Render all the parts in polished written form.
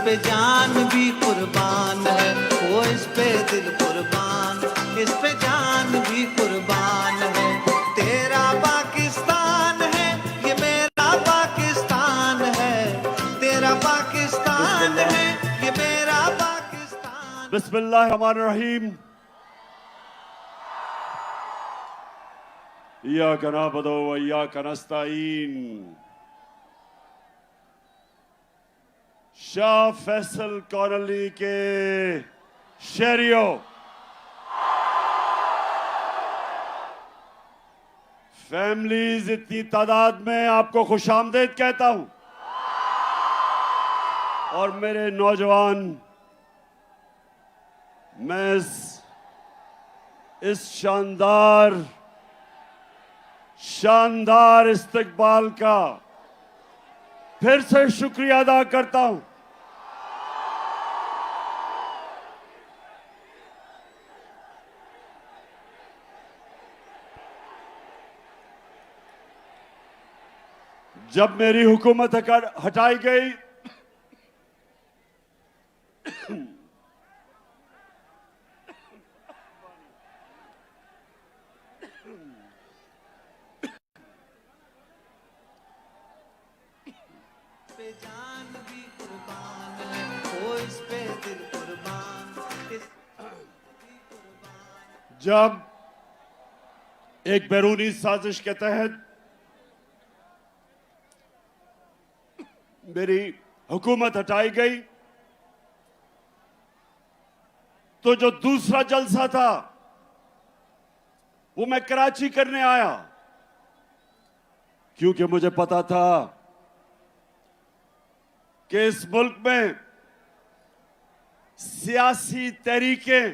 पे जान भी कुर्बान है, वो इस पे दिल कुर्बान, इस पे जान भी कुर्बान है। तेरा पाकिस्तान है, ये मेरा पाकिस्तान है, तेरा पाकिस्तान है, ये मेरा पाकिस्तान। बिस्मिल्लाहिर्रहमानिर्रहीम। इय्याका नअबुदु व इय्याका नस्तईन। शाह फैसल कॉलोनी के शहरियों, फैमिलीज, इतनी तादाद में आपको खुशामदीद कहता हूं। और मेरे नौजवान, मैं इस शानदार इस्तकबाल का फिर से शुक्रिया अदा करता हूं। जब मेरी हुकूमत हटाई गई पे जान भी कुर्बान है, वो इस पे दिल कुर्बान, इस भी कुर्बान। जब एक बैरूनी साजिश के तहत मेरी हुकूमत हटाई गई, तो जो दूसरा जलसा था वो मैं कराची करने आया, क्योंकि मुझे पता था कि इस मुल्क में सियासी तहरीकें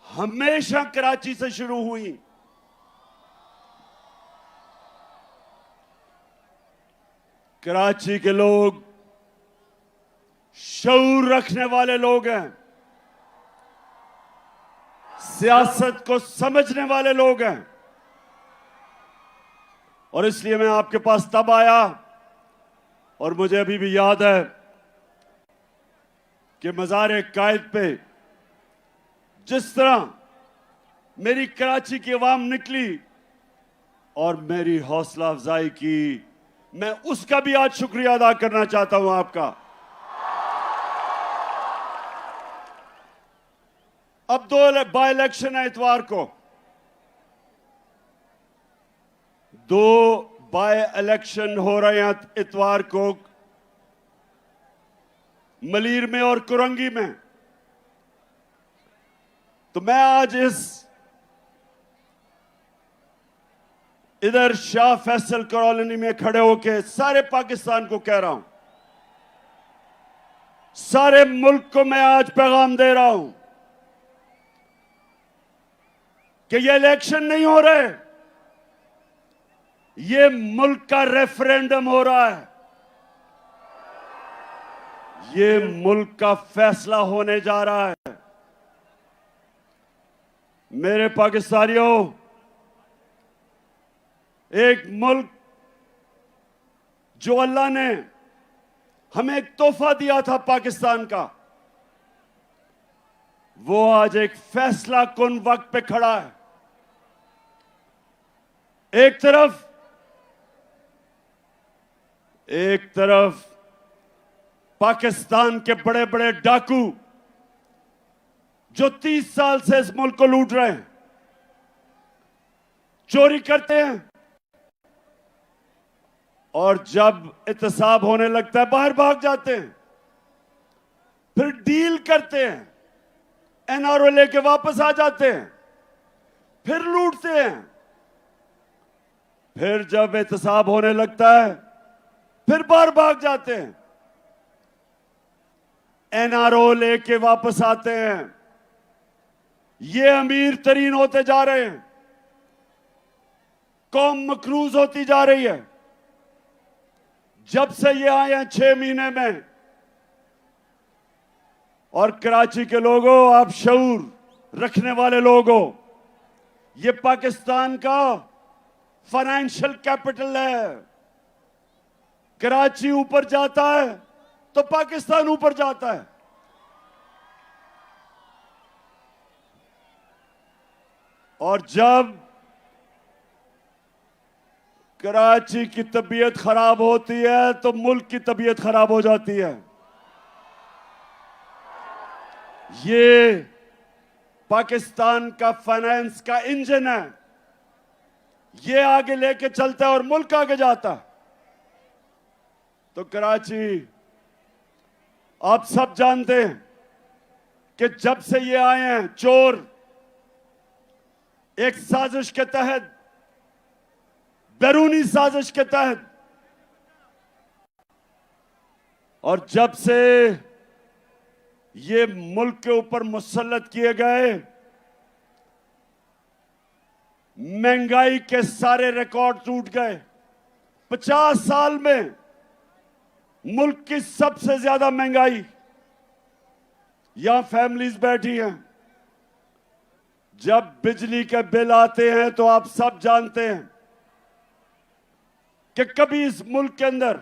हमेशा कराची से शुरू हुई। कराची के लोग शऊर रखने वाले लोग हैं, सियासत को समझने वाले लोग हैं, और इसलिए मैं आपके पास तब आया। और मुझे अभी भी याद है कि मज़ार कायद पे जिस तरह मेरी कराची की आवाम निकली और मेरी हौसला अफजाई की, मैं उसका भी आज शुक्रिया अदा करना चाहता हूं आपका। अब 2 बाई इलेक्शन है इतवार को, 2 बाय इलेक्शन हो रहे हैं इतवार को, मलीर में और कुरंगी में। तो मैं आज इधर शाह फैसल कॉलोनी में खड़े होकर सारे पाकिस्तान को कह रहा हूं, सारे मुल्क को मैं आज पैगाम दे रहा हूं कि ये इलेक्शन नहीं हो रहे, ये मुल्क का रेफरेंडम हो रहा है, ये मुल्क का फैसला होने जा रहा है। मेरे पाकिस्तानियों, एक मुल्क जो अल्लाह ने हमें एक तोहफा दिया था पाकिस्तान का, वो आज एक फैसला कुन वक्त पे खड़ा है। एक तरफ पाकिस्तान के बड़े बड़े डाकू जो 30 साल से इस मुल्क को लूट रहे हैं, चोरी करते हैं, और जब एहतसाब होने लगता है बाहर भाग जाते हैं, फिर डील करते हैं, एनआरओ लेके वापस आ जाते हैं, फिर लूटते हैं, फिर जब एहतसाब होने लगता है फिर बाहर भाग जाते हैं, एनआरओ लेके वापस आते हैं। ये अमीर तरीन होते जा रहे हैं, कौम मकरूज होती जा रही है। जब से ये आए हैं 6 महीने में, और कराची के लोगों, आप शऊर रखने वाले लोगों, ये पाकिस्तान का फाइनेंशियल कैपिटल है। कराची ऊपर जाता है तो पाकिस्तान ऊपर जाता है। और जब कराची की तबीयत खराब होती है तो मुल्क की तबीयत खराब हो जाती है। ये पाकिस्तान का फाइनेंस का इंजन है, ये आगे लेके चलता है और मुल्क आगे जाता है। तो कराची, आप सब जानते हैं कि जब से ये आए हैं चोर, एक साजिश के तहत, बैरूनी साजिश के तहत, और जब से ये मुल्क के ऊपर मुसल्लत किए गए, महंगाई के सारे रिकॉर्ड टूट गए। 50 साल में मुल्क की सबसे ज्यादा महंगाई। यहां फैमिलीज बैठी हैं, जब बिजली के बिल आते हैं तो आप सब जानते हैं कि कभी इस मुल्क के अंदर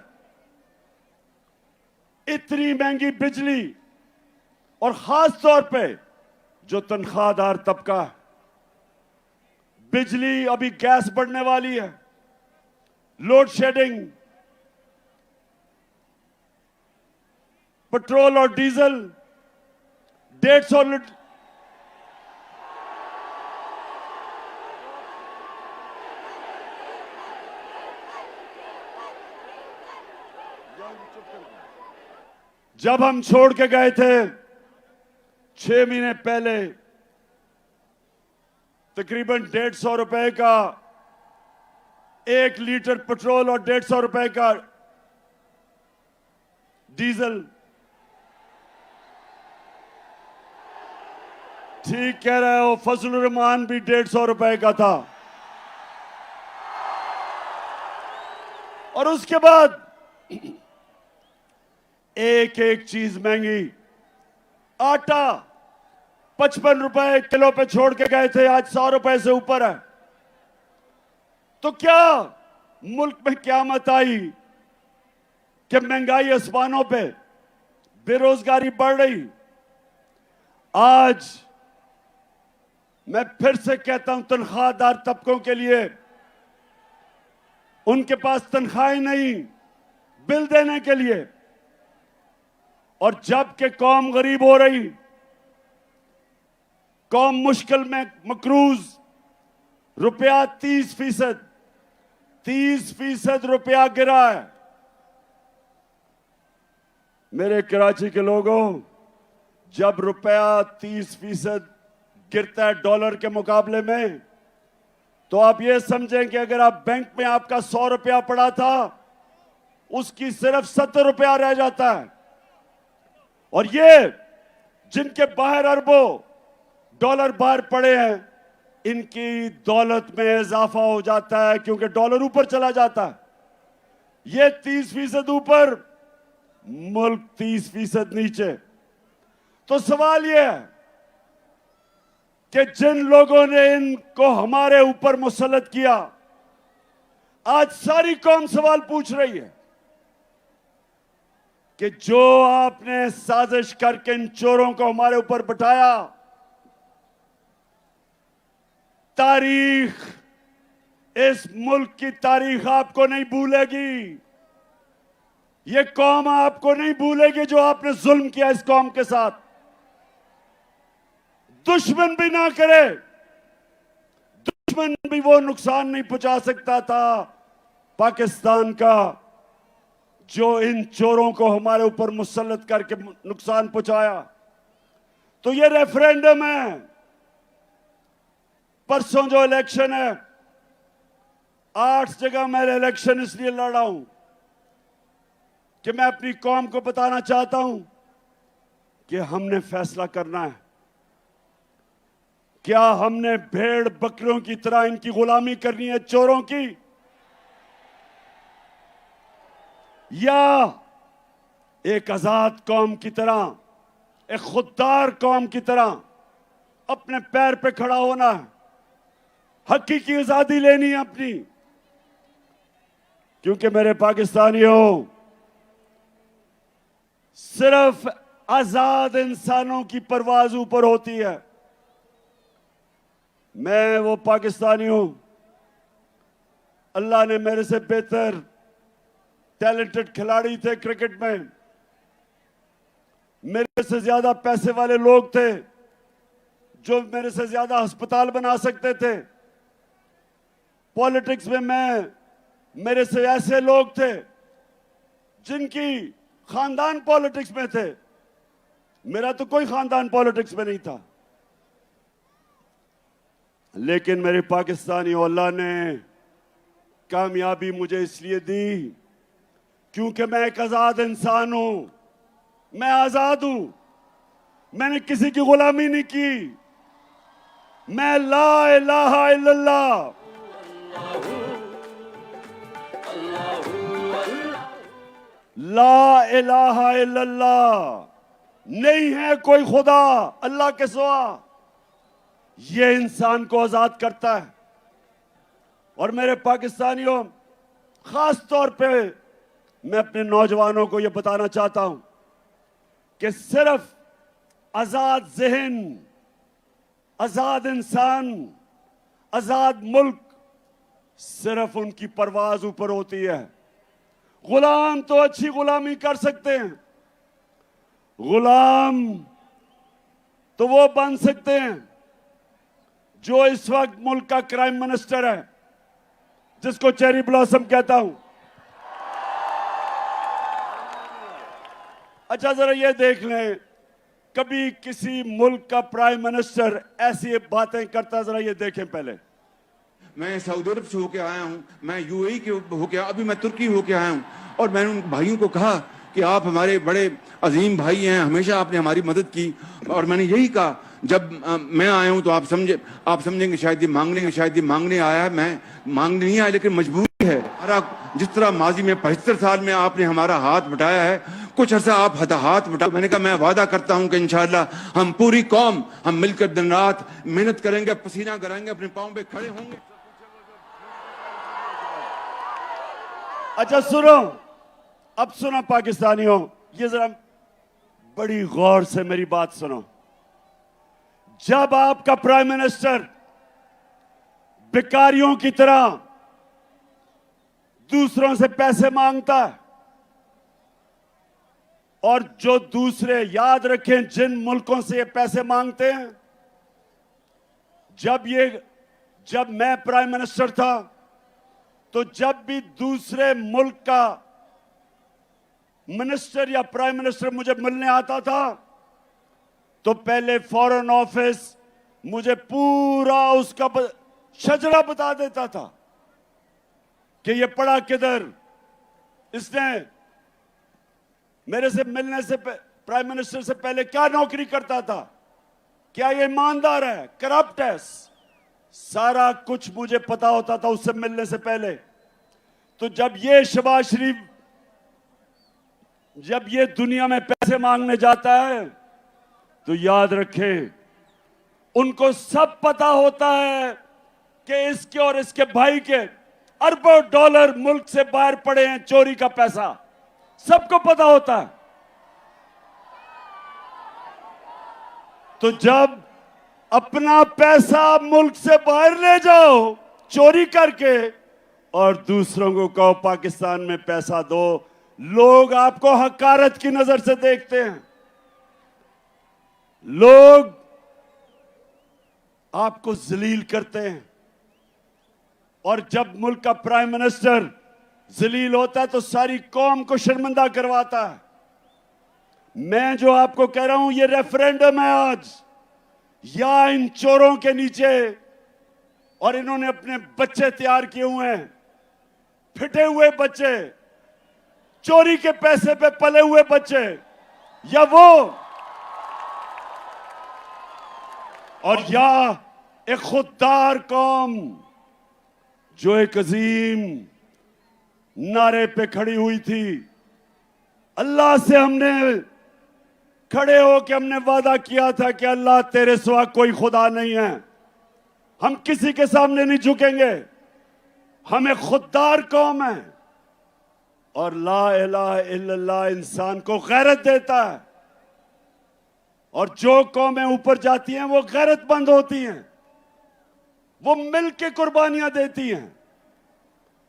इतनी महंगी बिजली, और खास तौर पे जो तनख्वाहदार तबका है, बिजली, अभी गैस बढ़ने वाली है, लोड शेडिंग, पेट्रोल और डीजल 150 जब हम छोड़ के गए थे 6 महीने पहले, तकरीबन 150 रुपए का 1 लीटर पेट्रोल और 150 रुपए का डीजल। ठीक कह रहे हो, फजलुर रहमान भी 150 रुपए का था। और उसके बाद एक एक चीज महंगी। आटा 55 रुपए किलो पे छोड़ के गए थे, आज 100 रुपए से ऊपर है। तो क्या मुल्क में क़यामत आई कि महंगाई आसमानों पे, बेरोजगारी बढ़ रही। आज मैं फिर से कहता हूं, तनख्वाहदार तबकों के लिए, उनके पास तनख्वाहें नहीं बिल देने के लिए, और जबकि कौम गरीब हो रही, कौम मुश्किल में मकरूज, रुपया 30% रुपया गिरा है। मेरे कराची के लोगों, जब रुपया 30% गिरता है डॉलर के मुकाबले में, तो आप ये समझें कि अगर आप बैंक में आपका 100 रुपया पड़ा था, उसकी सिर्फ 70 रुपया रह जाता है। और ये जिनके बाहर अरबों डॉलर बाहर पड़े हैं, इनकी दौलत में इजाफा हो जाता है, क्योंकि डॉलर ऊपर चला जाता है। ये 30% ऊपर, मुल्क 30% नीचे। तो सवाल यह है कि जिन लोगों ने इनको हमारे ऊपर मुसल्लत किया, आज सारी कौम सवाल पूछ रही है कि जो आपने साजिश करके इन चोरों को हमारे ऊपर बिठाया, तारीख, इस मुल्क की तारीख आपको नहीं भूलेगी। ये कौम आपको नहीं भूलेगी जो आपने जुल्म किया इस कौम के साथ। दुश्मन भी ना करे, दुश्मन भी वो नुकसान नहीं पहुंचा सकता था पाकिस्तान का, जो इन चोरों को हमारे ऊपर मुसल्लत करके नुकसान पहुंचाया। तो ये रेफरेंडम है, परसों जो इलेक्शन है, 8 जगह मैं इलेक्शन इसलिए लड़ा हूं कि मैं अपनी कौम को बताना चाहता हूं कि हमने फैसला करना है। क्या हमने भेड़ बकरियों की तरह इनकी गुलामी करनी है, चोरों की, या एक आजाद कौम की तरह, एक खुददार कौम की तरह अपने पैर पे खड़ा होना है, हकीकी आजादी लेनी है अपनी। क्योंकि मेरे पाकिस्तानियों, सिर्फ आजाद इंसानों की परवाज ऊपर होती है। मैं वो पाकिस्तानी हूं, अल्लाह ने मेरे से बेहतर टैलेंटेड खिलाड़ी थे क्रिकेट में, मेरे से ज्यादा पैसे वाले लोग थे जो मेरे से ज्यादा अस्पताल बना सकते थे। पॉलिटिक्स में मेरे से ऐसे लोग थे जिनकी खानदान पॉलिटिक्स में थे, मेरा तो कोई खानदान पॉलिटिक्स में नहीं था। लेकिन मेरे पाकिस्तानी अल्लाह ने कामयाबी मुझे इसलिए दी क्योंकि मैं एक आजाद इंसान हूं, मैं आजाद हूं, मैंने किसी की गुलामी नहीं की। मैं ला इलाहा इल्लल्लाह, ला इलाहा इल्लल्लाह, नहीं है कोई खुदा अल्लाह के सिवा, ये इंसान को आजाद करता है। और मेरे पाकिस्तानियों, खास तौर पे मैं अपने नौजवानों को यह बताना चाहता हूं कि सिर्फ आजाद ज़हन, आजाद इंसान, आजाद मुल्क, सिर्फ उनकी परवाज ऊपर होती है। गुलाम तो अच्छी गुलामी कर सकते हैं, गुलाम तो वो बन सकते हैं जो इस वक्त मुल्क का क्राइम मिनिस्टर है, जिसको चेरी ब्लॉसम कहता हूं। अच्छा, जरा ये देख लें, कभी किसी मुल्क का प्राइम मिनिस्टर ऐसी बातें करता, जरा ये देखें पहले। मैं सऊदी अरब से होके आया हूँ, मैं यूएई के होके, अभी मैं तुर्की होके आया हूँ, और मैंने उन भाइयों को कहा कि आप हमारे बड़े अजीम भाई हैं, हमेशा आपने हमारी मदद की। और मैंने यही कहा, जब मैं आया हूँ तो आप समझेंगे शायद ये मांगने आया है। मैं मांगने नहीं आया, लेकिन मजबूरी है। जिस तरह माजी में 75 साल में आपने हमारा हाथ बटाया है, कुछ अर्सा आप हाथ बटा। मैंने कहा मैं वादा करता हूं कि इंशाअल्लाह हम पूरी कौम हम मिलकर दिन रात मेहनत करेंगे, पसीना कराएंगे, अपने पांव पे खड़े होंगे। अच्छा सुनो, अब सुनो पाकिस्तानियों, ये जरा बड़ी गौर से मेरी बात सुनो। जब आपका प्राइम मिनिस्टर भिखारियों की तरह दूसरों से पैसे मांगता है, और जो दूसरे, याद रखें जिन मुल्कों से ये पैसे मांगते हैं, जब मैं प्राइम मिनिस्टर था तो जब भी दूसरे मुल्क का मिनिस्टर या प्राइम मिनिस्टर मुझे मिलने आता था तो पहले फॉरेन ऑफिस मुझे पूरा उसका शजरा बता देता था कि ये पड़ा किधर, इसने मेरे से मिलने से प्राइम मिनिस्टर से पहले क्या नौकरी करता था, क्या ये ईमानदार है, करप्ट है, सारा कुछ मुझे पता होता था उससे मिलने से पहले। तो जब ये शहबाज शरीफ जब ये दुनिया में पैसे मांगने जाता है तो याद रखें, उनको सब पता होता है कि इसके और इसके भाई के अरबों डॉलर मुल्क से बाहर पड़े हैं, चोरी का पैसा, सबको पता होता है। तो जब अपना पैसा मुल्क से बाहर ले जाओ चोरी करके और दूसरों को कहो पाकिस्तान में पैसा दो, लोग आपको हकारत की नजर से देखते हैं, लोग आपको जलील करते हैं। और जब मुल्क का प्राइम मिनिस्टर जलील होता है तो सारी कौम को शर्मिंदा करवाता है। मैं जो आपको कह रहा हूं, ये रेफरेंडम है आज, या इन चोरों के नीचे, और इन्होंने अपने बच्चे तैयार किए हुए हैं, फिटे हुए बच्चे, चोरी के पैसे पे पले हुए बच्चे, या वो, और या एक खुददार कौम जो एक अजीम नारे पे खड़ी हुई थी। अल्लाह से हमने खड़े होकर हमने वादा किया था कि अल्लाह तेरे सिवा कोई खुदा नहीं है, हम किसी के सामने नहीं झुकेंगे, हम एक खुददार कौम है। और ला इलाहा इल्लल्लाह इंसान को गैरत देता है। और जो कौमें ऊपर जाती हैं वो गैरतमंद होती हैं, वो मिल के कुर्बानियां देती हैं,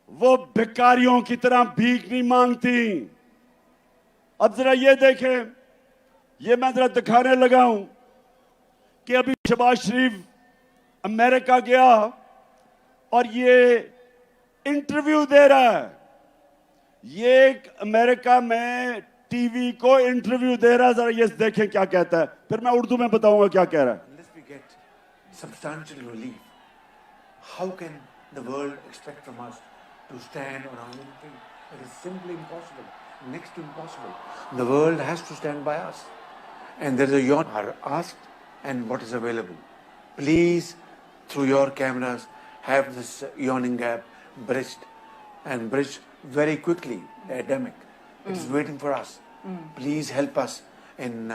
वो भिखारियों की तरह भीख नहीं मांगती। अब जरा ये देखें, ये मैं जरा दिखाने लगा हूं कि अभी शहबाज शरीफ अमेरिका गया और ये इंटरव्यू दे रहा है। ये एक अमेरिका में टीवी को इंटरव्यू दे रहा है, जरा ये देखें क्या कहता है, फिर मैं उर्दू में बताऊंगा क्या कह रहा है। Unless we get substantial relief, how can the world expect from us to stand on our own feet? It is simply impossible, next to impossible. The world has to stand by us. And there is a yawn are asked and what is available. Please, through your cameras, have this yawning gap bridged and bridged very quickly. The epidemic. It is waiting for us. Please help us in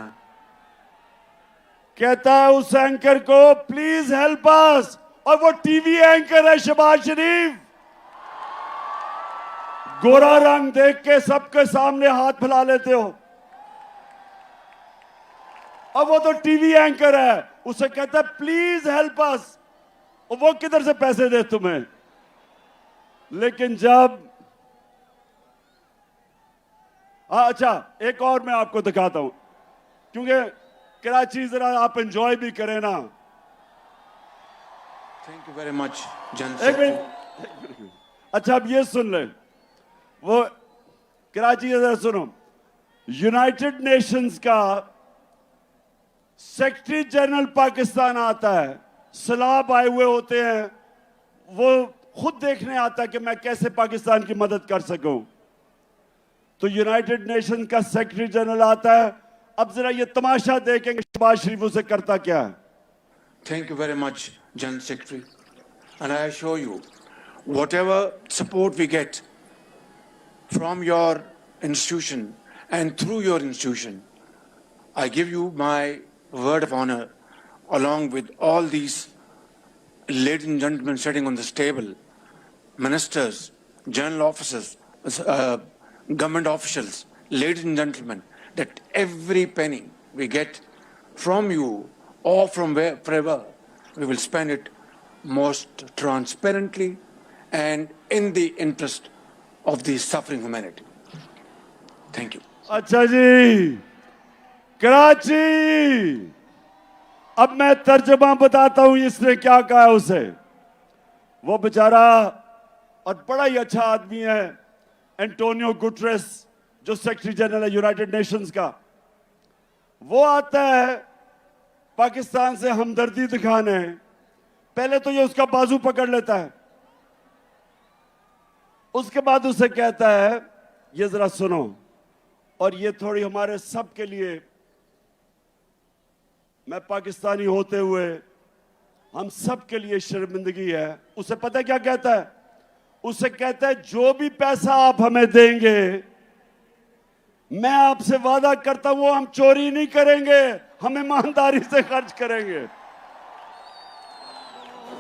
कहता है उस anchor को please help us, और वो TV anchor है शहबाज शरीफ। गोरा रंग देख के सबके सामने हाथ फैला लेते हो। अब वो तो टीवी एंकर है, उसे कहता है प्लीज हेल्प अस, और वो किधर से पैसे दे तुम्हें। लेकिन जब अच्छा एक और मैं आपको दिखाता हूं, क्योंकि कराची जरा आप एंजॉय भी करें ना। Thank you very much, General एक Secretary. मिनट, अच्छा अब ये सुन ले, वो कराची जरा सुनो। यूनाइटेड नेशंस का सेक्रेटरी जनरल पाकिस्तान आता है, सलाब आए हुए होते हैं, वो खुद देखने आता है कि मैं कैसे पाकिस्तान की मदद कर सकूं। तो यूनाइटेड नेशन का सेक्रेटरी जनरल आता है। अब जरा ये तमाशा देखेंगे शहबाज शरीफ उसे करता क्या है। Thank you very much, General Secretary. And I assure you, whatever support we get from your institution and through your institution, I give you my word of honor, along with all these ladies and gentlemen sitting on this table, ministers, general officers, government officials, ladies and gentlemen, that every penny we get from you or from wherever, we will spend it most transparently and in the interest of the suffering humanity. Thank you. अच्छा जी, कराची, अब मैं तर्जमा बताता हूं इसने क्या कहा उसे। वो बेचारा और बड़ा ही अच्छा आदमी है एंटोनियो गुटरेस, जो सेक्रेटरी जनरल है यूनाइटेड नेशंस का। वो आता है पाकिस्तान से हमदर्दी दिखाने, पहले तो ये उसका बाजू पकड़ लेता है, उसके बाद उसे कहता है ये जरा सुनो, और ये थोड़ी हमारे सब के लिए, मैं पाकिस्तानी होते हुए हम सब के लिए शर्मिंदगी है। उसे पता है क्या कहता है? उसे कहता है जो भी पैसा आप हमें देंगे, मैं आपसे वादा करता हूं वो हम चोरी नहीं करेंगे, हम ईमानदारी से खर्च करेंगे।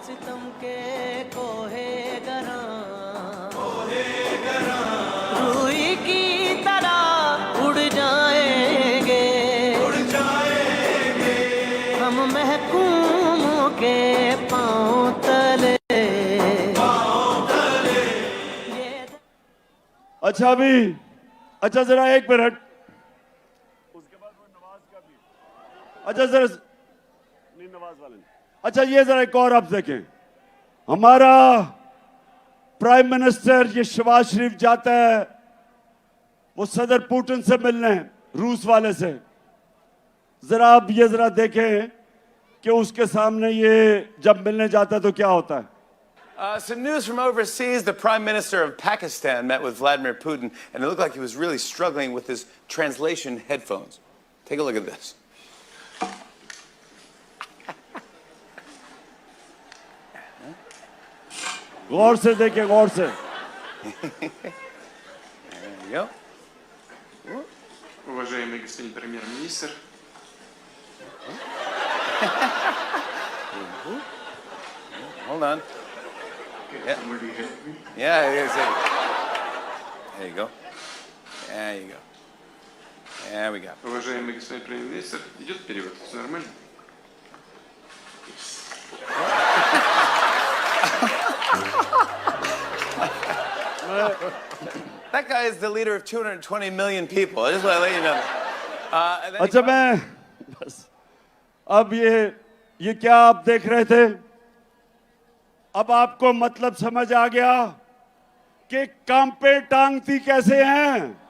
सितम के कोहे गरा रूई की तरह उड़ जाएंगे हम महकूमों के पांव तले। अच्छा अभी, अच्छा जरा एक मिनट, उसके बाद वो नवाज का भी, अच्छा जरा नहीं नवाज वाले, अच्छा ये जरा एक और आप देखें, हमारा प्राइम मिनिस्टर ये शहबाज शरीफ जाता है वो सदर पुतिन से मिलने, रूस वाले से। जरा आप ये जरा देखें कि उसके सामने ये जब मिलने जाता है तो क्या होता है। Some news from overseas. The Prime Minister of Pakistan met with Vladimir Putin, and it looked like he was really struggling with his translation headphones. Take a look at this. गौर से देखें, गौर से। There you go. Уважаемый господин премьер-министр, Hold on. can somebody help me? Yeah, there you go. There you go. There we go. Уважаемый господин премьер-министр, идет перевод? Все нормально? That guy is the leader of 220 million people. I just want to let you know. And then he अच्छा मैं बस अब ये क्या आप देख रहे थे? अब आपको मतलब समझ आ गया कि काम पे टांगती कैसे हैं?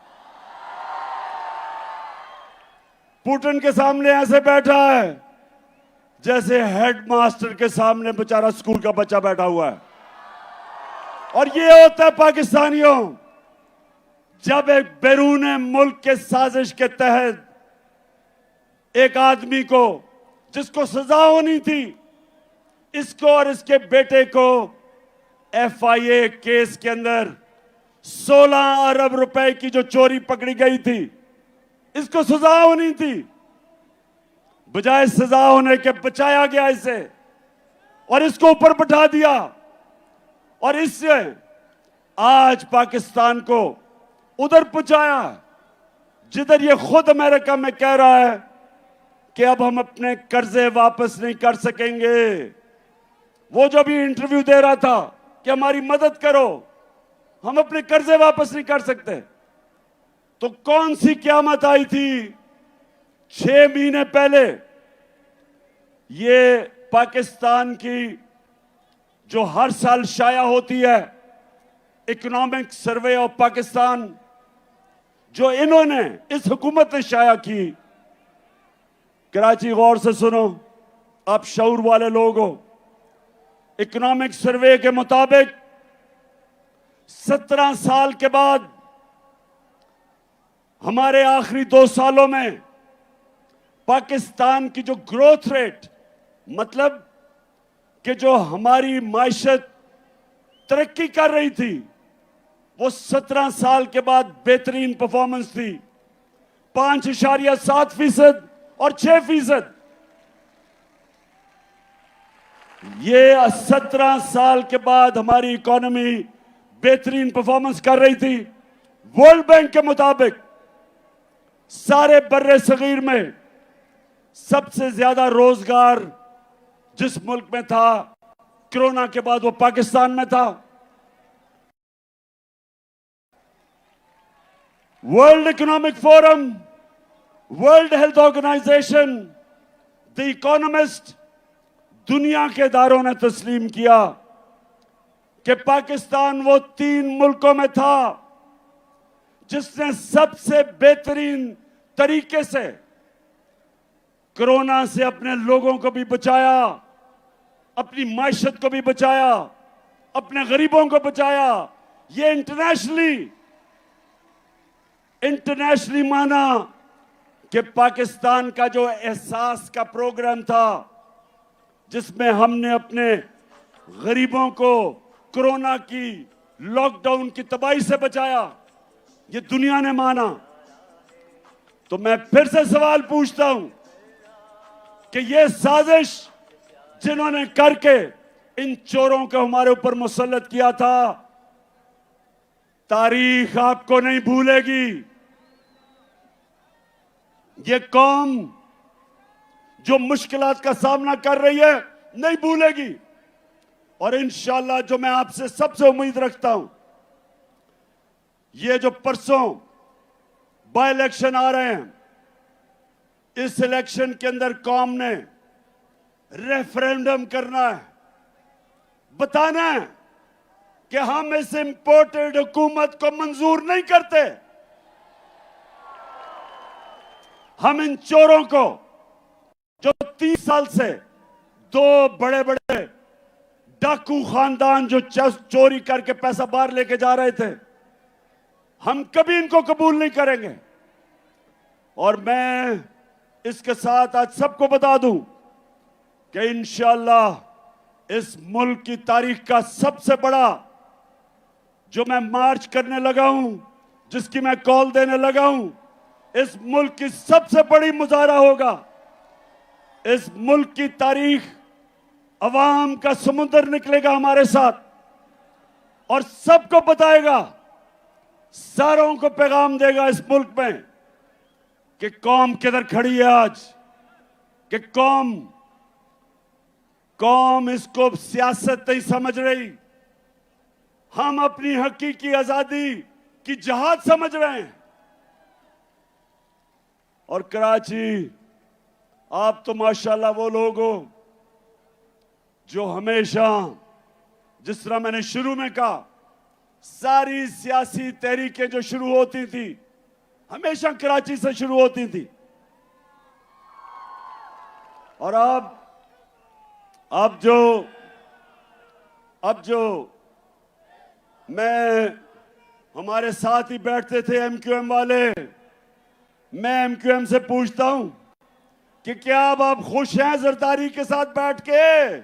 पुतिन के सामने ऐसे बैठा है जैसे हेडमास्टर के सामने बेचारा स्कूल का बच्चा बैठा हुआ है। और ये होता है पाकिस्तानियों, जब एक बैरून मुल्क के साजिश के तहत एक आदमी को जिसको सजा होनी थी, इसको और इसके बेटे को FIA केस के अंदर 16 अरब रुपए की जो चोरी पकड़ी गई थी, इसको सजा होनी थी, बजाय सजा होने के बचाया गया इसे और इसको ऊपर बैठा दिया। और इससे आज पाकिस्तान को उधर पहुंचाया जिधर ये खुद अमेरिका में कह रहा है कि अब हम अपने कर्जे वापस नहीं कर सकेंगे। वो जो भी इंटरव्यू दे रहा था कि हमारी मदद करो, हम अपने कर्जे वापस नहीं कर सकते, तो कौन सी क़यामत आई थी 6 महीने पहले? ये पाकिस्तान की जो हर साल शाया होती है इकोनॉमिक सर्वे ऑफ पाकिस्तान, जो इन्होंने इस हुकूमत ने शाया की। कराची गौर से सुनो, आप शऊर वाले लोग हो। इकोनॉमिक सर्वे के मुताबिक 17 साल के बाद हमारे आखिरी 2 सालों में पाकिस्तान की जो ग्रोथ रेट, मतलब कि जो हमारी माइशत तरक्की कर रही थी, वो 17 साल के बाद बेहतरीन परफॉर्मेंस थी। 5.7% और 6%। ये 17 साल के बाद हमारी इकोनॉमी बेहतरीन परफॉर्मेंस कर रही थी। वर्ल्ड बैंक के मुताबिक सारे बर्रे सगीर में सबसे ज्यादा रोजगार जिस मुल्क में था कोरोना के बाद, वो पाकिस्तान में था। World Economic Forum, World Health Organization, the Economist, दुनिया के इदारों ने तस्लीम किया कि पाकिस्तान वो 3 मुल्कों में था जिसने सबसे बेहतरीन तरीके से कोरोना से अपने लोगों को भी बचाया, अपनी माइशत को भी बचाया, अपने गरीबों को बचाया। ये इंटरनेशनली माना कि पाकिस्तान का जो एहसास का प्रोग्राम था, जिसमें हमने अपने गरीबों को कोरोना की लॉकडाउन की तबाही से बचाया, ये दुनिया ने माना। तो मैं फिर से सवाल पूछता हूं कि ये साजिश जिन्होंने करके इन चोरों को हमारे ऊपर मुसल्लत किया था, तारीख आपको नहीं भूलेगी। ये कौम जो मुश्किलात का सामना कर रही है नहीं भूलेगी। और इंशाअल्लाह जो मैं आपसे सबसे उम्मीद रखता हूं, ये जो परसों बाय इलेक्शन आ रहे हैं, इस इलेक्शन के अंदर कौम ने रेफरेंडम करना है, बताना है कि हम इस इंपोर्टेड हुकूमत को मंजूर नहीं करते। हम इन चोरों को जो 30 साल से 2 बड़े बड़े डाकू खानदान जो चोरी करके पैसा बाहर लेके जा रहे थे, हम कभी इनको कबूल नहीं करेंगे। और मैं इसके साथ आज सबको बता दूं कि इंशाअल्लाह इस मुल्क की तारीख का सबसे बड़ा जो मैं मार्च करने लगा हूं, जिसकी मैं कॉल देने लगा हूं, इस मुल्क की सबसे बड़ी मुजाहरा होगा। इस मुल्क की तारीख, अवाम का समुंदर निकलेगा हमारे साथ और सबको बताएगा, सारों को पैगाम देगा इस मुल्क में कि कौम किधर खड़ी है आज, कि कौम इसको सियासत नहीं समझ रही, हम अपनी हकीकी आजादी की जहाद समझ रहे हैं। और कराची, आप तो माशाल्लाह वो लोग हो जो हमेशा, जिस तरह मैंने शुरू में कहा, सारी सियासी तहरीकें जो शुरू होती थी हमेशा कराची से शुरू होती थी। और अब जो मैं, हमारे साथ ही बैठते थे एमक्यूएम वाले, मैं एमक्यूएम से पूछता हूं कि क्या अब आप खुश हैं जरदारी के साथ बैठ के?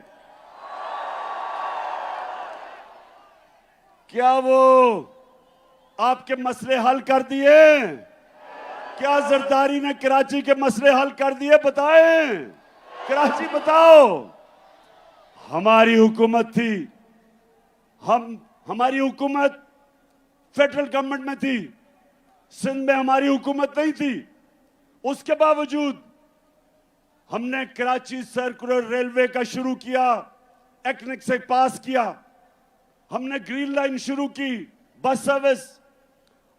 क्या वो आपके मसले हल कर दिए? क्या जरदारी ने कराची के मसले हल कर दिए? बताएं, कराची बताओ। हमारी हुकूमत थी, हमारी हुकूमत फेडरल गवर्नमेंट में थी, सिंध में हमारी हुकूमत नहीं थी। उसके बावजूद हमने कराची सर्कुलर रेलवे का शुरू किया, एक्निक से पास किया, हमने ग्रीन लाइन शुरू की, बस सर्विस।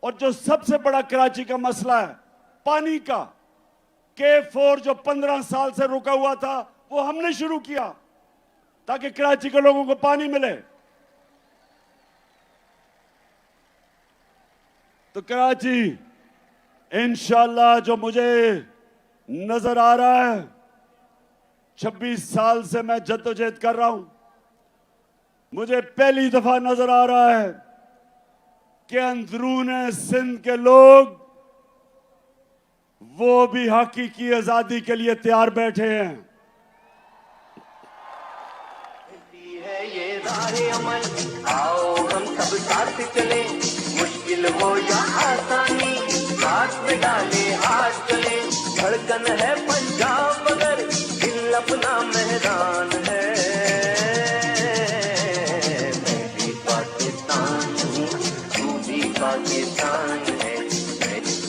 और जो सबसे बड़ा कराची का मसला है पानी का, K4 जो 15 साल से रुका हुआ था, वो हमने शुरू किया ताकि कराची के लोगों को पानी मिले। तो कराची इंशाल्लाह, जो मुझे नजर आ रहा है, 26 साल से मैं जद्दोजहद कर रहा हूं, मुझे पहली दफा नजर आ रहा है कि अंदरूने सिंध के लोग वो भी हकीकी आजादी के लिए तैयार बैठे हैं। है ये राहे अमल, आओ हम सब साथ चले, मुश्किल हो या आसानी, साथ में डाले हाथ चले। धड़कन है पंजाब मगर दिल अपना मैदान है। मैं भी पाकिस्तान हूँ, तू भी पाकिस्तान है।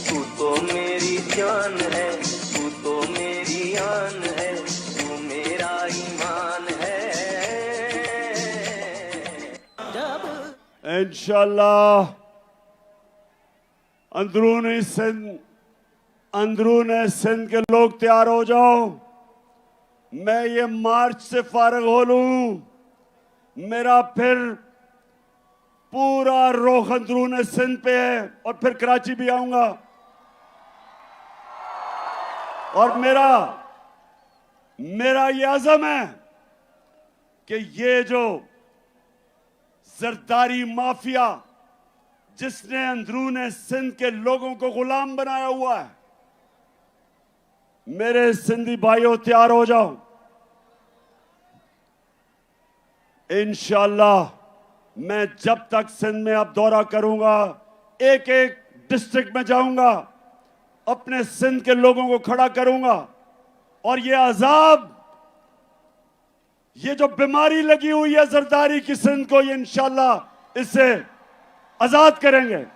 तू तो मेरी जान है, तू तो मेरी आन है, तू मेरा ईमान है। इंशाल्लाह अंदरूने सिंध के लोग तैयार हो जाओ। मैं ये मार्च से फारग हो लूं, मेरा फिर पूरा रुख अंदरूने सिंध पे है, और फिर कराची भी आऊंगा। और मेरा ये अज़म है कि ये जो जरदारी माफिया जिसने अंदरूने सिंध के लोगों को गुलाम बनाया हुआ है, मेरे सिंधी भाइयों तैयार हो जाओ। इंशाल्लाह मैं जब तक सिंध में अब दौरा करूंगा, एक एक डिस्ट्रिक्ट में जाऊंगा, अपने सिंध के लोगों को खड़ा करूंगा, और ये अजाब, ये जो बीमारी लगी हुई है जरदारी की सिंध को, ये इंशाल्लाह इससे आजाद करेंगे।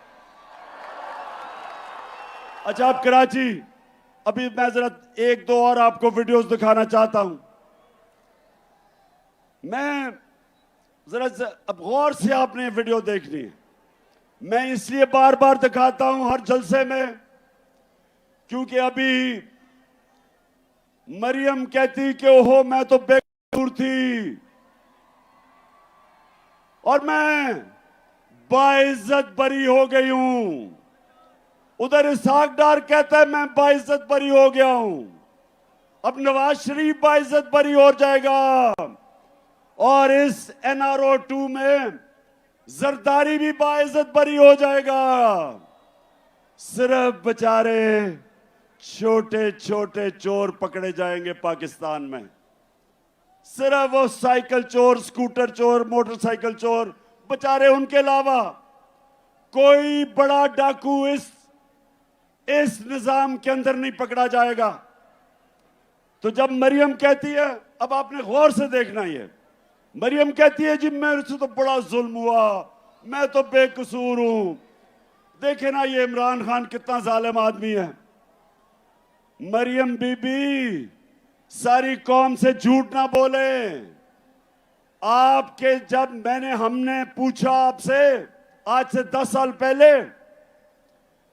अच्छा, आप कराची, अभी मैं जरा एक दो और आपको वीडियोस दिखाना चाहता हूं। मैं जरा अब गौर से आपने वीडियो देखनी है। मैं इसलिए बार बार दिखाता हूं हर जलसे में, क्योंकि अभी मरियम कहती कि ओहो मैं तो बेकसूर थी, और मैं बाइज्जत बरी हो गई हूं। उधर इसहाक डार कहता है मैं बाइज्जत बरी हो गया हूं। अब नवाज शरीफ बाइज्जत बरी हो जाएगा, और इस NRO 2 में जरदारी भी बाइज्जत बरी हो जाएगा। सिर्फ बेचारे छोटे छोटे चोर पकड़े जाएंगे पाकिस्तान में। सिर्फ वो साइकिल चोर, स्कूटर चोर, मोटरसाइकिल चोर, बेचारे, उनके अलावा कोई बड़ा डाकू इस निजाम के अंदर नहीं पकड़ा जाएगा। तो जब मरियम कहती है, अब आपने गौर से देखना, ये मरियम कहती है जी मेरे से तो बड़ा जुल्म हुआ, मैं तो बेकसूर हूं, देखे ना ये इमरान खान कितना जालिम आदमी है। मरियम बीबी, सारी कौम से झूठ ना बोले। आपके जब हमने पूछा आपसे आज से 10 साल पहले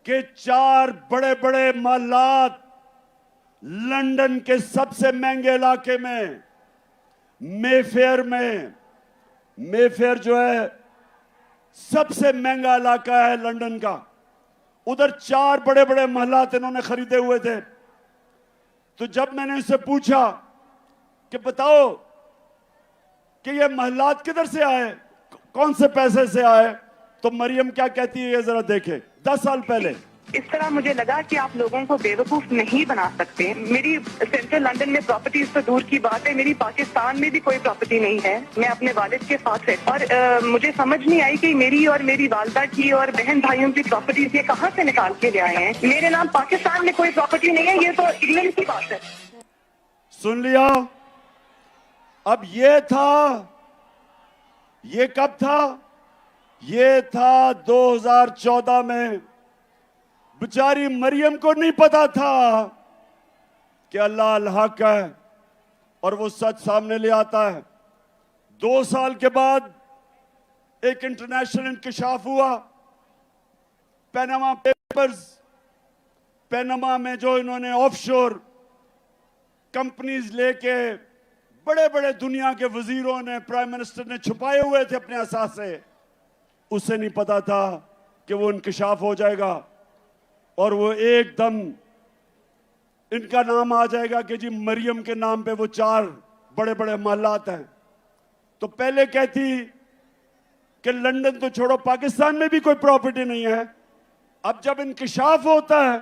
कि 4 बड़े बड़े महलात लंदन के सबसे महंगे इलाके में, मेफेयर जो है सबसे महंगा इलाका है लंदन का, उधर 4 बड़े बड़े महलात इन्होंने खरीदे हुए थे। तो जब मैंने इससे पूछा कि बताओ कि ये महलात किधर से आए, कौन से पैसे से आए, तो मरियम क्या कहती है ये जरा देखें। 10 साल पहले इस तरह मुझे लगा कि आप लोगों को बेवकूफ नहीं बना सकते। मेरी सेंट्रल लंदन में प्रॉपर्टीज तो दूर की बात है, मेरी पाकिस्तान में भी कोई प्रॉपर्टी नहीं है। मैं अपने वालिद के साथ है और मुझे समझ नहीं आई कि मेरी और मेरी वालदा की और बहन भाइयों की प्रॉपर्टीज ये कहाँ से निकाल के ले आए हैं। मेरे नाम पाकिस्तान में कोई प्रॉपर्टी नहीं है, ये तो इंग्लैंड की बात है। सुन लिया। अब ये कब था? ये था 2014 में। बेचारी मरियम को नहीं पता था कि अल्लाह अल हक है और वो सच सामने ले आता है। 2 साल के बाद एक इंटरनेशनल इंकशाफ हुआ, पैनामा पेपर्स। पैनामा में जो इन्होंने ऑफशोर कंपनीज लेके बड़े बड़े दुनिया के वजीरों ने, प्राइम मिनिस्टर ने छुपाए हुए थे अपने असासे, उसे नहीं पता था कि वो इंकशाफ हो जाएगा और वो एकदम इनका नाम आ जाएगा कि जी मरियम के नाम पे वो 4 बड़े बड़े महलात हैं। तो पहले कहती कि लंदन तो छोड़ो, पाकिस्तान में भी कोई प्रॉपर्टी नहीं है। अब जब इंकशाफ होता है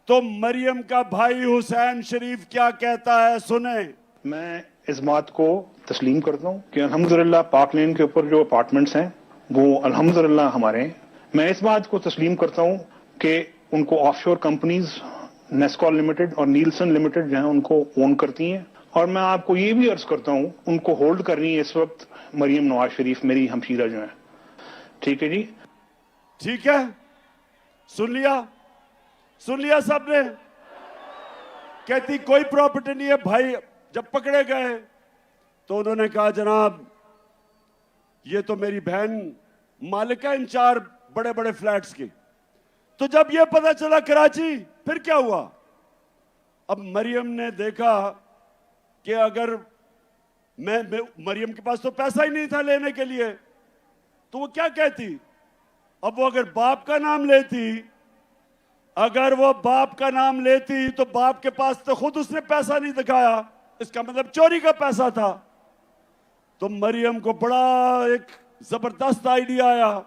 तो मरियम का भाई हुसैन शरीफ क्या कहता है, सुने। मैं इस बात को तस्लीम करता हूँ कि अल्हम्दुलिल्लाह पाक लेन के ऊपर जो अपार्टमेंट्स हैं वो अल्हम्दुलिल्लाह हमारे हैं। मैं इस बात को तस्लीम करता हूँ कि उनको ऑफशोर कंपनीज नेस्कॉल लिमिटेड और नीलसन लिमिटेड जो है उनको ओन करती हैं। और मैं आपको ये भी अर्ज करता हूँ उनको होल्ड कर रही है इस वक्त मरियम नवाज शरीफ, मेरी हमशीरा जो है। ठीक है जी, ठीक है। सुन लिया सबने। कहती कोई प्रॉपर्टी नहीं है। भाई जब पकड़े गए तो उन्होंने कहा जनाब ये तो मेरी बहन मालिक है इन 4 बड़े बड़े फ्लैट्स की। तो जब ये पता चला कराची, फिर क्या हुआ? अब मरियम ने देखा कि अगर मरियम के पास तो पैसा ही नहीं था लेने के लिए, तो वो क्या कहती? अब वो अगर बाप का नाम लेती तो बाप के पास तो खुद उसने पैसा नहीं दिखाया, इसका मतलब चोरी का पैसा था। तो मरियम को बड़ा एक जबरदस्त आइडिया आया।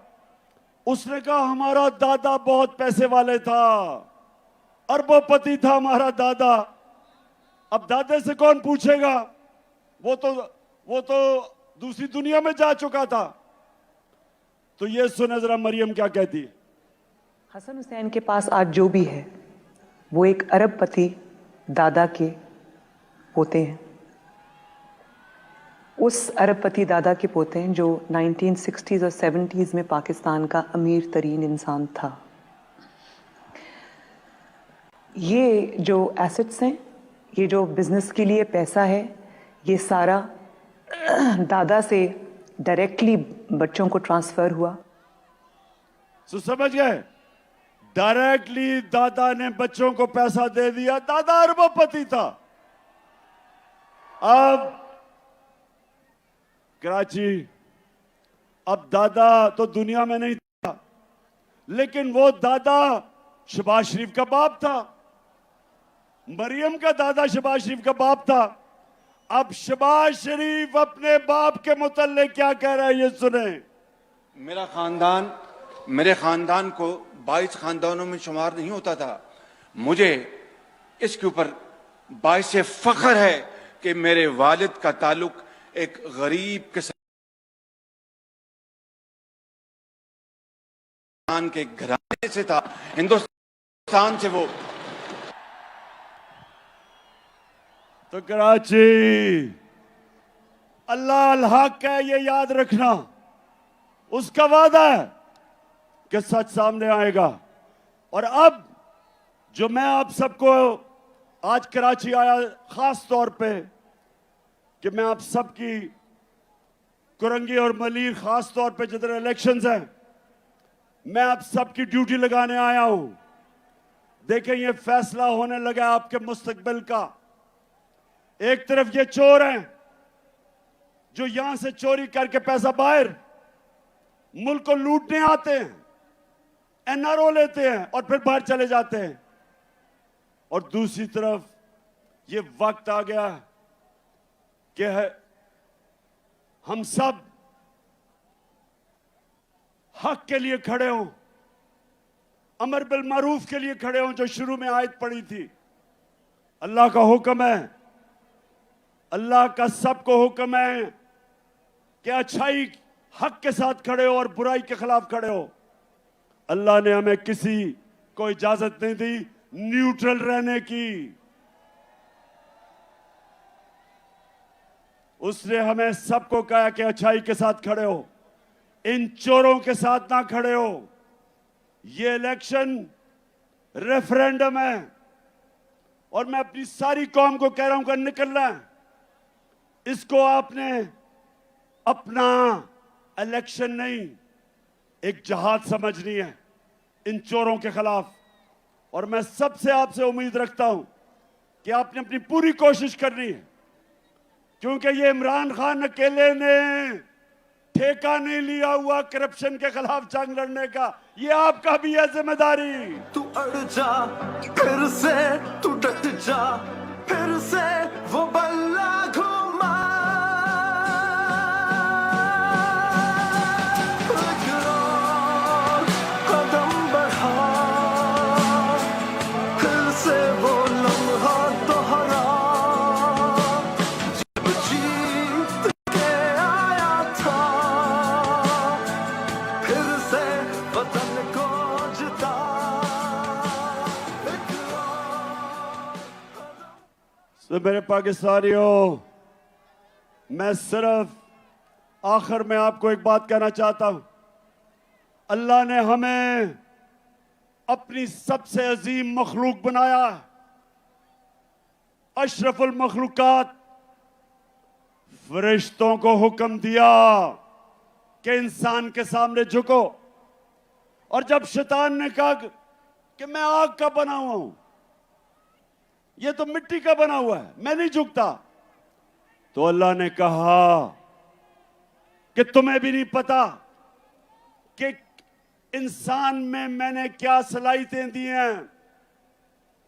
उसने कहा हमारा दादा बहुत पैसे वाले था, अरबोपति था हमारा दादा। अब दादे से कौन पूछेगा, वो तो दूसरी दुनिया में जा चुका था। तो ये सुने जरा मरियम क्या कहती है। हसन हुसैन के पास आज जो भी है वो एक अरबपति दादा के पोते हैं। उस अरबपति दादा के पोते हैं जो 1960s और 70s में पाकिस्तान का अमीर तरीन इंसान था। ये जो एसेट्स हैं, ये जो बिजनेस के लिए पैसा है, ये सारा दादा से डायरेक्टली बच्चों को ट्रांसफर हुआ। तो समझ गए, डायरेक्टली दादा ने बच्चों को पैसा दे दिया। दादा अरबपति था। अब कराची, अब दादा तो दुनिया में नहीं था, लेकिन वो दादा शहबाज शरीफ का बाप था। मरियम का दादा शहबाज शरीफ का बाप था। अब शहबाज शरीफ अपने बाप के मुतल्लिक क्या कह रहा है, ये सुने। मेरे खानदान को 22 खानदानों में शुमार नहीं होता था। मुझे इसके ऊपर बाइस फख्र है कि मेरे वालिद का ताल्लुक एक गरीब किसान के घराने से था, हिंदुस्तान से। वो तो कराची अल्लाह अल हक है, ये याद रखना। उसका वादा है, कि सच सामने आएगा। और अब जो मैं आप सबको आज कराची आया खास तौर पे कि मैं आप सबकी कुरंगी और मलीर खास तौर पे जिधर इलेक्शंस हैं, मैं आप सबकी ड्यूटी लगाने आया हूं। देखें, ये फैसला होने लगा आपके मुस्तकबिल का। एक तरफ ये चोर हैं जो यहां से चोरी करके पैसा बाहर मुल्क को लूटने आते हैं, एनआरओ लेते हैं और फिर बाहर चले जाते हैं। और दूसरी तरफ ये वक्त आ गया कि हम सब हक के लिए खड़े हों, अमर बिल मारूफ के लिए खड़े हों, जो शुरू में आयत पड़ी थी। अल्लाह का हुक्म है, अल्लाह का सबको हुक्म है कि अच्छाई हक के साथ खड़े हो और बुराई के खिलाफ खड़े हो। अल्लाह ने हमें किसी को इजाजत नहीं दी न्यूट्रल रहने की। उसने हमें सबको कहा कि अच्छाई के साथ खड़े हो, इन चोरों के साथ ना खड़े हो। ये इलेक्शन रेफरेंडम है और मैं अपनी सारी कौम को कह रहा हूं कि निकलना है। इसको आपने अपना इलेक्शन नहीं, एक जहाद समझनी है इन चोरों के खिलाफ। और मैं सबसे आपसे उम्मीद रखता हूं कि आपने अपनी पूरी कोशिश करनी है, क्योंकि ये इमरान खान अकेले ने ठेका नहीं लिया हुआ करप्शन के खिलाफ जंग लड़ने का, ये आपका भी है जिम्मेदारी। तू अड़ जा फिर से, तू डट जा फिर से, वो बल्ला घुमा। कदम बढ़ा फिर से, वो लम्हा दोहरा जब जीत के आया था, फिर से वतन को जिता। तो मेरे पाकिस्तानियों, मैं सिर्फ आखिर में आपको एक बात कहना चाहता हूं। अल्लाह ने हमें अपनी सबसे अजीम मखलूक बनाया, अशरफुल मखलूकात। फरिश्तों को हुक्म दिया कि इंसान के सामने झुको, और जब शैतान ने कहा कि मैं आग का बना हुआ हूं, ये तो मिट्टी का बना हुआ है, मैं नहीं झुकता, तो अल्लाह ने कहा कि तुम्हें भी नहीं पता कि इंसान में मैंने क्या सलाहियतें दी हैं,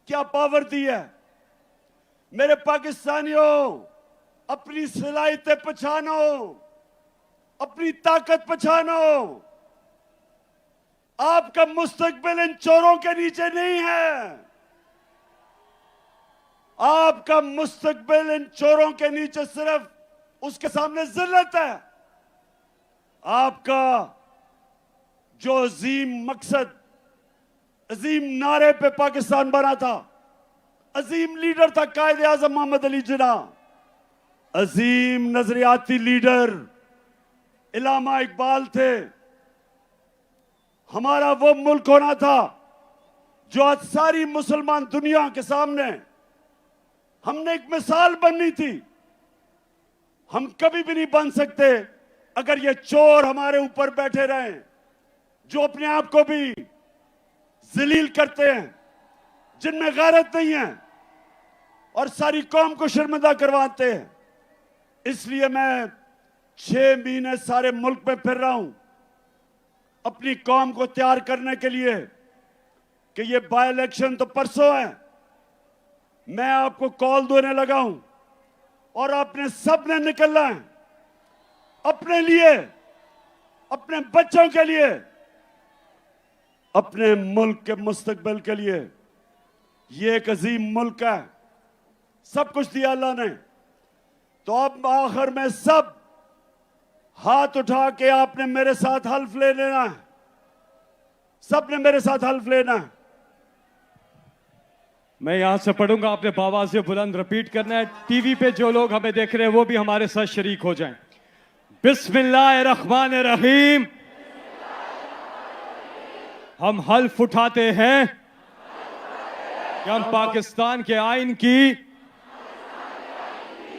क्या पावर दी है। मेरे पाकिस्तानियों, अपनी सलाहियतें पहचानो, अपनी ताकत पहचानो। आपका मुस्तकबिल इन चोरों के नीचे नहीं है। आपका मुस्तकबिल इन चोरों के नीचे सिर्फ उसके सामने जिल्लत है। आपका जो अजीम मकसद, अजीम नारे पे पाकिस्तान बना था, अजीम लीडर था कायदे आजम मोहम्मद अली जिन्ना, अजीम नजरियाती लीडर इलामा इकबाल थे। हमारा वो मुल्क होना था जो आज सारी मुसलमान दुनिया के सामने हमने एक मिसाल बननी थी। हम कभी भी नहीं बन सकते अगर ये चोर हमारे ऊपर बैठे रहें, जो अपने आप को भी जलील करते हैं, जिनमें गैरत नहीं है और सारी कौम को शर्मिंदा करवाते हैं। इसलिए मैं 6 महीने सारे मुल्क में फिर रहा हूं अपनी कौम को तैयार करने के लिए कि ये बाय इलेक्शन तो परसों है। मैं आपको कॉल देने लगा हूं और आपने सबने निकलना है अपने लिए, अपने बच्चों के लिए, अपने मुल्क के मुस्तकबिल के लिए। ये एक अजीम मुल्क है, सब कुछ दिया अल्लाह ने। तो अब आखिर में सब हाथ उठा के आपने मेरे साथ हल्फ ले लेना है, सबने मेरे साथ हल्फ लेना है। मैं यहां से पढ़ूंगा, आपने बाबा से बुलंद रिपीट करना है। टीवी पे जो लोग हमें देख रहे हैं वो भी हमारे साथ शरीक हो जाएं। बिस्मिल्लाहिर्रहमानिर्रहीम। हम हल्फ उठाते हैं कि हम पाकिस्तान के आइन की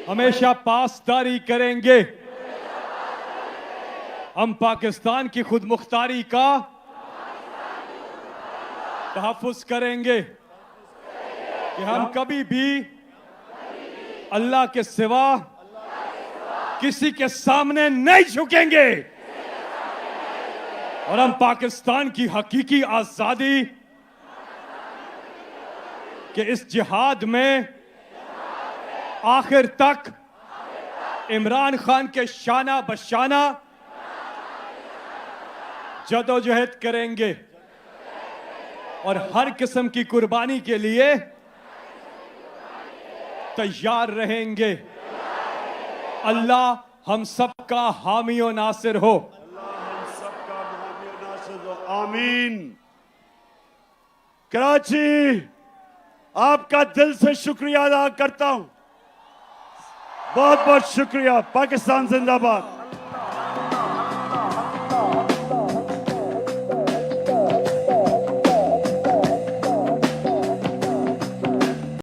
हमेशा पासदारी करेंगे। हम पाकिस्तान की खुदमुख्तारी का तहफ़्फ़ुज़ करेंगे कि हम कभी भी अल्लाह के सिवा किसी के सामने नहीं झुकेंगे और हम पाकिस्तान की हकीकी आजादी के इस जिहाद में आखिर तक इमरान खान के शाना बशाना जदोजहद करेंगे और हर किस्म की कुर्बानी के लिए तैयार रहेंगे। अल्लाह हम सबका हामी और नासिर हो। आमीन। कराची, आपका दिल से शुक्रिया अदा करता हूं। बहुत बहुत शुक्रिया। पाकिस्तान जिंदाबाद।